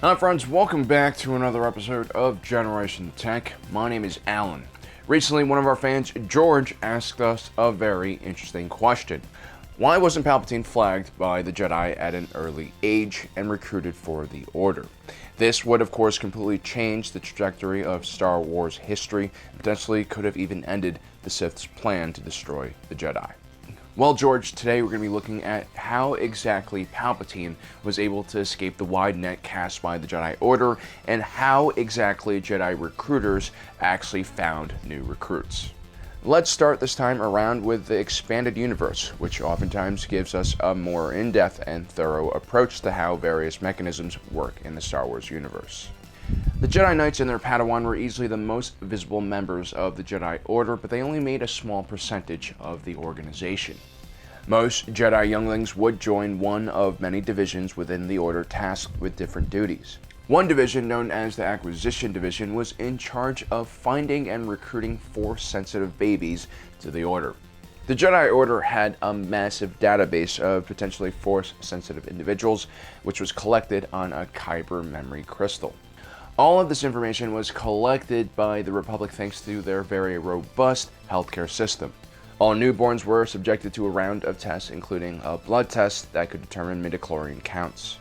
Hi friends, welcome back to another episode of Generation Tech. My name is Alan. Recently, one of our fans, George, asked us a very interesting question. Why wasn't Palpatine flagged by the Jedi at an early age and recruited for the Order? This would, of course, completely change the trajectory of Star Wars history, and potentially could have even ended the Sith's plan to destroy the Jedi. Well, George, today we're going to be looking at how exactly Palpatine was able to escape the wide net cast by the Jedi Order, and how exactly Jedi Recruiters actually found new recruits. Let's start this time around with the expanded universe, which oftentimes gives us a more in-depth and thorough approach to how various mechanisms work in the Star Wars universe. The Jedi Knights and their Padawan were easily the most visible members of the Jedi Order, but they only made a small percentage of the organization. Most Jedi younglings would join one of many divisions within the Order tasked with different duties. One division, known as the Acquisition Division, was in charge of finding and recruiting Force-sensitive babies to the Order. The Jedi Order had a massive database of potentially Force-sensitive individuals, which was collected on a Kyber memory crystal. All of this information was collected by the Republic thanks to their very robust healthcare system. All newborns were subjected to a round of tests, including a blood test that could determine midichlorian counts.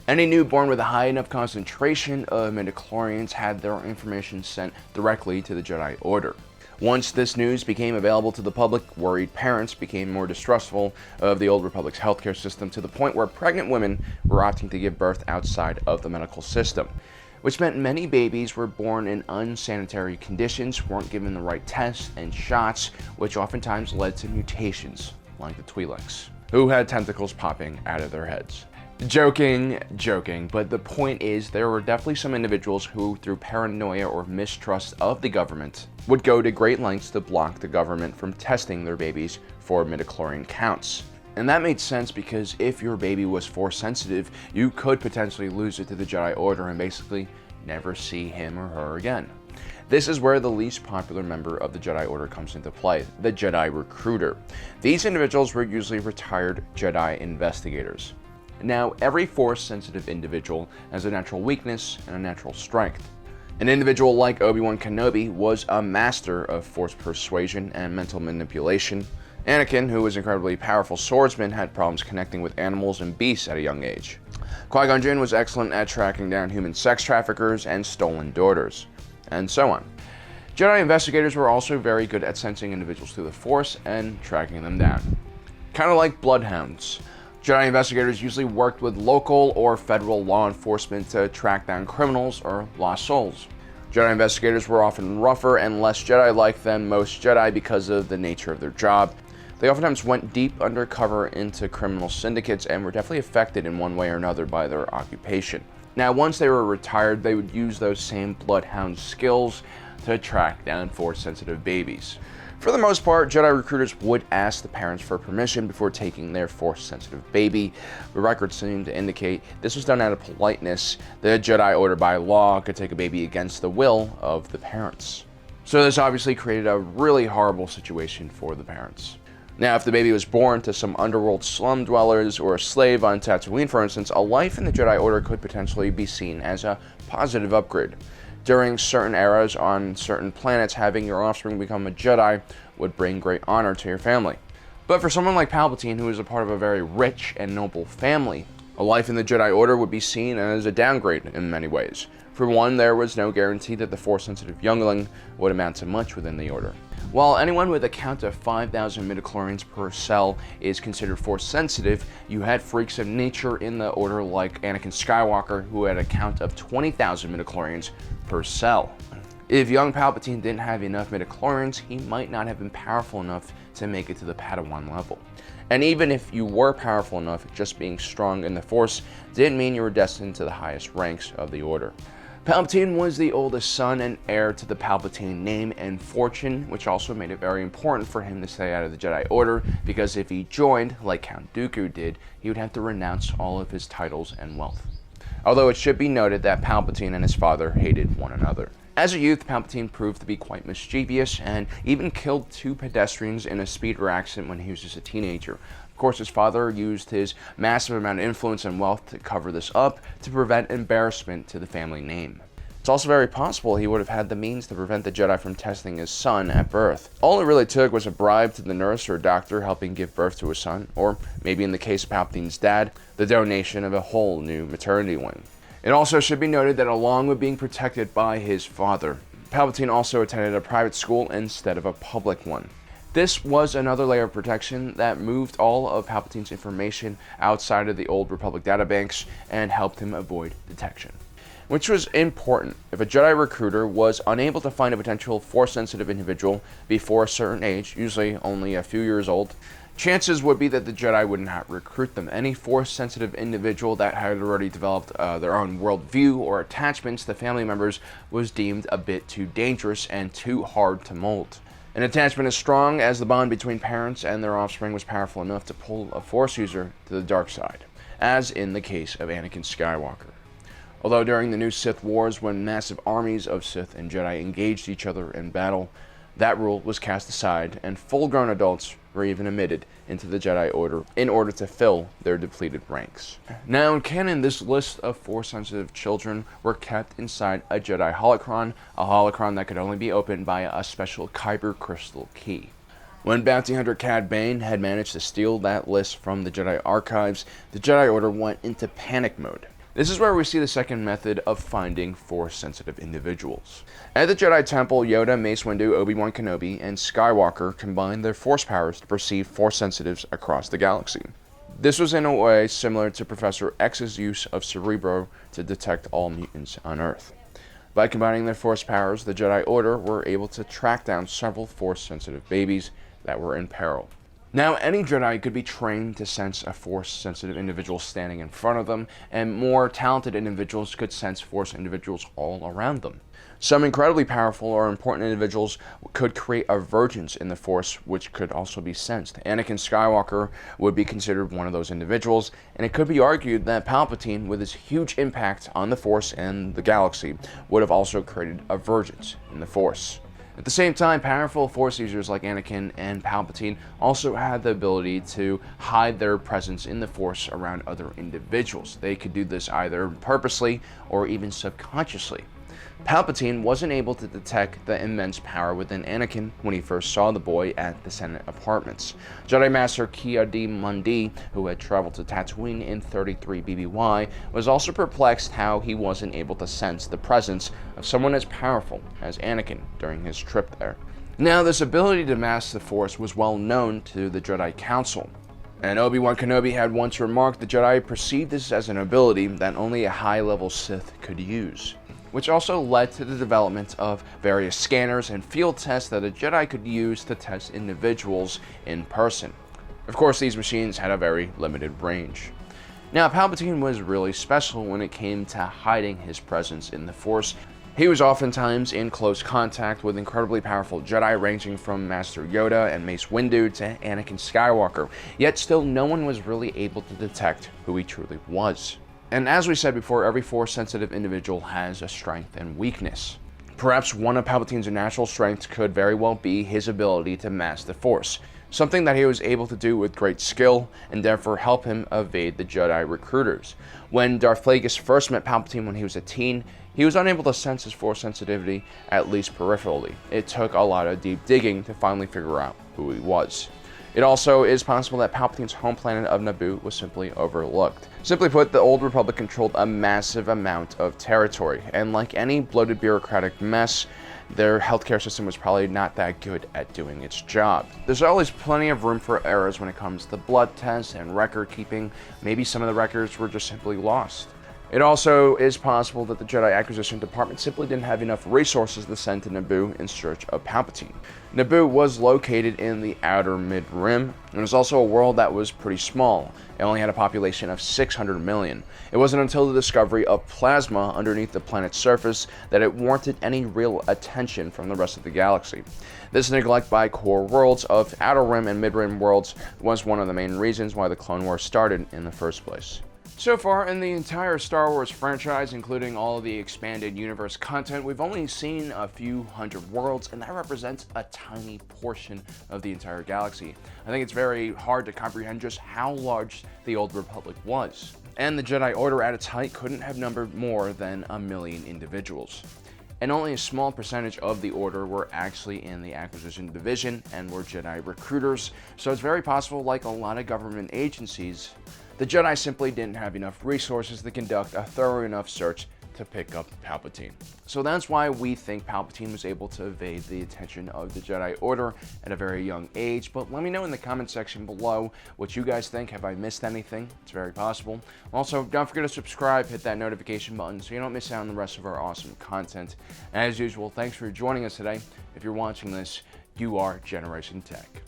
Any newborn with a high enough concentration of midichlorians had their information sent directly to the Jedi Order. Once this news became available to the public, worried parents became more distrustful of the Old Republic's healthcare system, to the point where pregnant women were opting to give birth outside of the medical system, which meant many babies were born in unsanitary conditions, weren't given the right tests and shots, which oftentimes led to mutations, like the Twi'leks, who had tentacles popping out of their heads. Joking, but the point is there were definitely some individuals who, through paranoia or mistrust of the government, would go to great lengths to block the government from testing their babies for midichlorian counts. And that made sense because if your baby was Force sensitive, you could potentially lose it to the Jedi Order and basically never see him or her again. This is where the least popular member of the Jedi Order comes into play, the Jedi Recruiter. These individuals were usually retired Jedi investigators. Now, every Force-sensitive individual has a natural weakness and a natural strength. An individual like Obi-Wan Kenobi was a master of Force persuasion and mental manipulation. Anakin, who was an incredibly powerful swordsman, had problems connecting with animals and beasts at a young age. Qui-Gon Jinn was excellent at tracking down human sex traffickers and stolen daughters, and so on. Jedi investigators were also very good at sensing individuals through the Force and tracking them down. Kind of like bloodhounds. Jedi investigators usually worked with local or federal law enforcement to track down criminals or lost souls. Jedi investigators were often rougher and less Jedi-like than most Jedi because of the nature of their job. They oftentimes went deep undercover into criminal syndicates and were definitely affected in one way or another by their occupation. Now, once they were retired, they would use those same bloodhound skills to track down Force-sensitive babies. For the most part, Jedi Recruiters would ask the parents for permission before taking their Force-sensitive baby. The records seem to indicate this was done out of politeness. The Jedi Order by law could take a baby against the will of the parents. So this obviously created a really horrible situation for the parents. Now, if the baby was born to some underworld slum dwellers or a slave on Tatooine, for instance, a life in the Jedi Order could potentially be seen as a positive upgrade. During certain eras on certain planets, having your offspring become a Jedi would bring great honor to your family. But for someone like Palpatine, who is a part of a very rich and noble family, a life in the Jedi Order would be seen as a downgrade in many ways. For one, there was no guarantee that the Force-sensitive youngling would amount to much within the Order. While anyone with a count of 5,000 midichlorians per cell is considered Force-sensitive, you had freaks of nature in the Order like Anakin Skywalker, who had a count of 20,000 midichlorians per cell. If young Palpatine didn't have enough midichlorians, he might not have been powerful enough to make it to the Padawan level. And even if you were powerful enough, just being strong in the Force didn't mean you were destined to the highest ranks of the Order. Palpatine was the oldest son and heir to the Palpatine name and fortune, which also made it very important for him to stay out of the Jedi Order, because if he joined, like Count Dooku did, he would have to renounce all of his titles and wealth. Although it should be noted that Palpatine and his father hated one another. As a youth, Palpatine proved to be quite mischievous and even killed 2 pedestrians in a speeder accident when he was just a teenager. Of course, his father used his massive amount of influence and wealth to cover this up to prevent embarrassment to the family name. It's also very possible he would have had the means to prevent the Jedi from testing his son at birth. All it really took was a bribe to the nurse or doctor helping give birth to his son, or maybe in the case of Palpatine's dad, the donation of a whole new maternity wing. It also should be noted that along with being protected by his father, Palpatine also attended a private school instead of a public one. This was another layer of protection that moved all of Palpatine's information outside of the old Republic databanks and helped him avoid detection. Which was important. If a Jedi recruiter was unable to find a potential Force-sensitive individual before a certain age, usually only a few years old, chances would be that the Jedi would not recruit them. Any Force-sensitive individual that had already developed their own worldview or attachments to family members was deemed a bit too dangerous and too hard to mold. An attachment as strong as the bond between parents and their offspring was powerful enough to pull a Force user to the dark side, as in the case of Anakin Skywalker. Although during the new Sith Wars, when massive armies of Sith and Jedi engaged each other in battle, that rule was cast aside, and full-grown adults were even admitted into the Jedi Order in order to fill their depleted ranks. Now in canon, this list of Force-sensitive children were kept inside a Jedi holocron, a holocron that could only be opened by a special Kyber crystal key. When bounty hunter Cad Bane had managed to steal that list from the Jedi archives, the Jedi Order went into panic mode. This is where we see the second method of finding Force-sensitive individuals. At the Jedi Temple, Yoda, Mace Windu, Obi-Wan Kenobi, and Skywalker combined their Force powers to perceive Force-sensitives across the galaxy. This was in a way similar to Professor X's use of Cerebro to detect all mutants on Earth. By combining their Force powers, the Jedi Order were able to track down several Force-sensitive babies that were in peril. Now, any Jedi could be trained to sense a Force-sensitive individual standing in front of them, and more talented individuals could sense Force individuals all around them. Some incredibly powerful or important individuals could create a vergence in the Force, which could also be sensed. Anakin Skywalker would be considered one of those individuals, and it could be argued that Palpatine, with his huge impact on the Force and the galaxy, would have also created a vergence in the Force. At the same time, powerful Force users like Anakin and Palpatine also had the ability to hide their presence in the Force around other individuals. They could do this either purposely or even subconsciously. Palpatine wasn't able to detect the immense power within Anakin when he first saw the boy at the Senate apartments. Jedi Master Ki-Adi-Mundi, who had traveled to Tatooine in 33 BBY, was also perplexed how he wasn't able to sense the presence of someone as powerful as Anakin during his trip there. Now, this ability to mask the Force was well known to the Jedi Council, and Obi-Wan Kenobi had once remarked the Jedi perceived this as an ability that only a high-level Sith could use, which also led to the development of various scanners and field tests that a Jedi could use to test individuals in person. Of course, these machines had a very limited range. Now, Palpatine was really special when it came to hiding his presence in the Force. He was oftentimes in close contact with incredibly powerful Jedi ranging from Master Yoda and Mace Windu to Anakin Skywalker, yet still no one was really able to detect who he truly was. And as we said before, every Force-sensitive individual has a strength and weakness. Perhaps one of Palpatine's natural strengths could very well be his ability to mask the Force, something that he was able to do with great skill and therefore help him evade the Jedi Recruiters. When Darth Plagueis first met Palpatine when he was a teen, he was unable to sense his Force sensitivity, at least peripherally. It took a lot of deep digging to finally figure out who he was. It also is possible that Palpatine's home planet of Naboo was simply overlooked. Simply put, the Old Republic controlled a massive amount of territory, and like any bloated bureaucratic mess, their healthcare system was probably not that good at doing its job. There's always plenty of room for errors when it comes to blood tests and record keeping. Maybe some of the records were just simply lost. It also is possible that the Jedi Acquisition Department simply didn't have enough resources to send to Naboo in search of Palpatine. Naboo was located in the outer mid-rim, and was also a world that was pretty small. It only had a population of 600 million. It wasn't until the discovery of plasma underneath the planet's surface that it warranted any real attention from the rest of the galaxy. This neglect by core worlds of outer rim and mid-rim worlds was one of the main reasons why the Clone Wars started in the first place. So far in the entire Star Wars franchise, including all of the expanded universe content, we've only seen a few hundred worlds, and that represents a tiny portion of the entire galaxy. I think it's very hard to comprehend just how large the Old Republic was. And the Jedi Order at its height couldn't have numbered more than 1 million individuals. And only a small percentage of the Order were actually in the Acquisition Division and were Jedi Recruiters, so it's very possible, like a lot of government agencies, the Jedi simply didn't have enough resources to conduct a thorough enough search to pick up Palpatine. So that's why we think Palpatine was able to evade the attention of the Jedi Order at a very young age, but let me know in the comment section below what you guys think. Have I missed anything? It's very possible. Also, don't forget to subscribe, hit that notification button so you don't miss out on the rest of our awesome content. And as usual, thanks for joining us today. If you're watching this, you are Generation Tech.